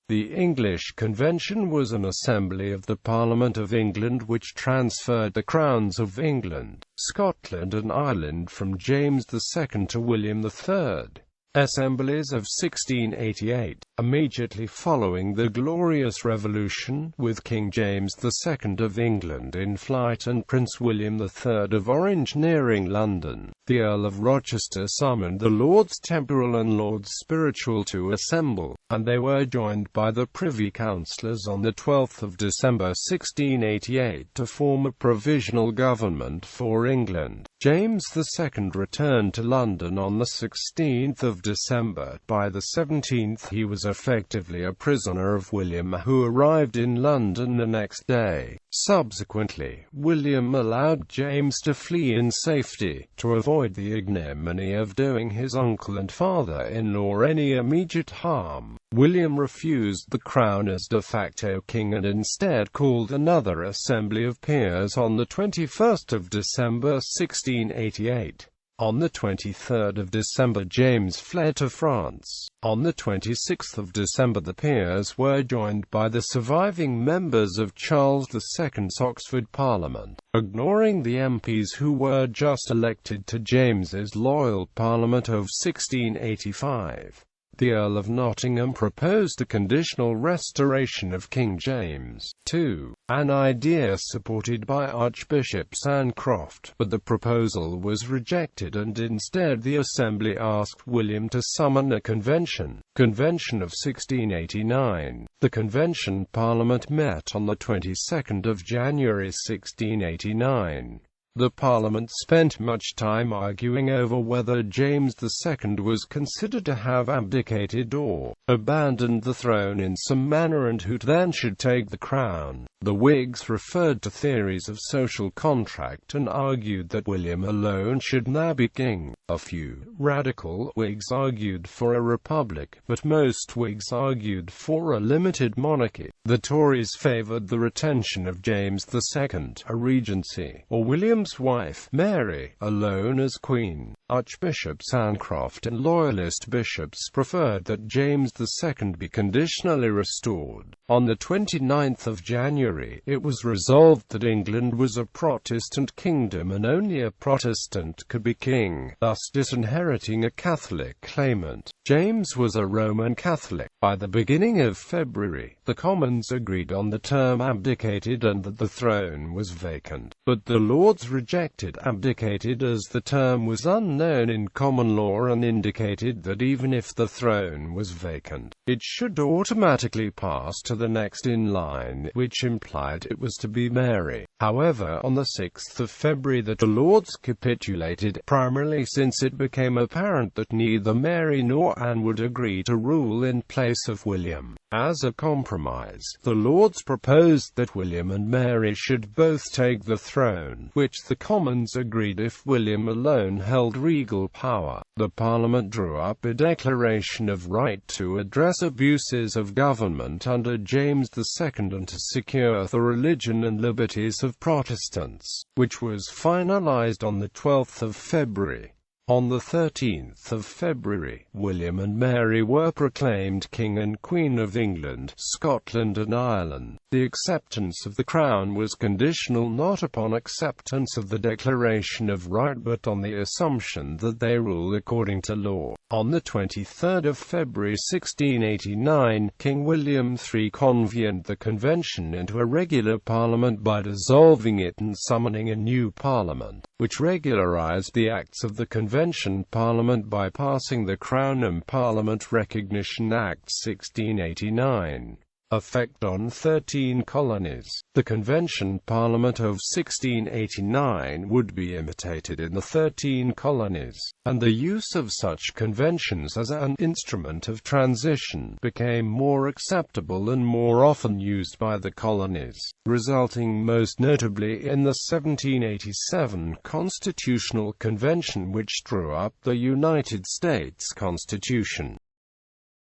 The English Convention was an assembly of the Parliament of England which transferred the crowns of England, Scotland and Ireland from James II to William III. Assemblies of 1688, immediately following the Glorious Revolution, with King James II of England in flight and Prince William III of Orange nearing London, the Earl of Rochester summoned the Lords Temporal and Lords Spiritual to assemble, and they were joined by the Privy Councillors on 12 December 1688 to form a provisional government for England. James II returned to London on 16 December. By the 17th he was effectively a prisoner of William, who arrived in London the next day. Subsequently, William allowed James to flee in safety, to avoid the ignominy of doing his uncle and father-in-law any immediate harm. William refused the crown as de facto king and instead called another assembly of peers on 21 December 1688. On 23 December James fled to France. On 26 December the peers were joined by the surviving members of Charles II's Oxford Parliament, ignoring the MPs who were just elected to James's loyal Parliament of 1685. The Earl of Nottingham proposed a conditional restoration of King James II, an idea supported by Archbishop Sancroft, but the proposal was rejected and instead the Assembly asked William to summon a convention. Convention of 1689. The Convention Parliament met on the 22nd of January 1689. The Parliament spent much time arguing over whether James II was considered to have abdicated or abandoned the throne in some manner and who then should take the crown. The Whigs referred to theories of social contract and argued that William alone should now be king. A few radical Whigs argued for a republic, but most Whigs argued for a limited monarchy. The Tories favoured the retention of James II, a regency, or William's wife, Mary, alone as queen. Archbishop Sancroft and loyalist bishops preferred that James II be conditionally restored. On 29 January, it was resolved that England was a Protestant kingdom and only a Protestant could be king, thus disinheriting a Catholic claimant. James was a Roman Catholic. By the beginning of February, the Commons agreed on the term abdicated and that the throne was vacant, but the Lords rejected abdicated as the term was unknown in common law and indicated that even if the throne was vacant, it should automatically pass to the next in line, which implied it was to be Mary. However, on 6 February the Lords capitulated, primarily since it became apparent that neither Mary nor Anne would agree to rule in place of William. As a compromise, the Lords proposed that William and Mary should both take the throne, which the Commons agreed if William alone held regal power. The Parliament drew up a declaration of right to address abuses of government under James II and to secure the religion and liberties of Protestants, which was finalized on 12 February. On 13 February, William and Mary were proclaimed King and Queen of England, Scotland and Ireland. The acceptance of the crown was conditional not upon acceptance of the Declaration of Right but on the assumption that they rule according to law. On 23 February 1689, King William III convened the Convention into a regular parliament by dissolving it and summoning a new parliament, which regularized the acts of the Convention Parliament by passing the Crown and Parliament Recognition Act 1689. Effect on 13 colonies. The Convention Parliament of 1689 would be imitated in the 13 colonies, and the use of such conventions as an instrument of transition became more acceptable and more often used by the colonies, resulting most notably in the 1787 Constitutional Convention which drew up the United States Constitution.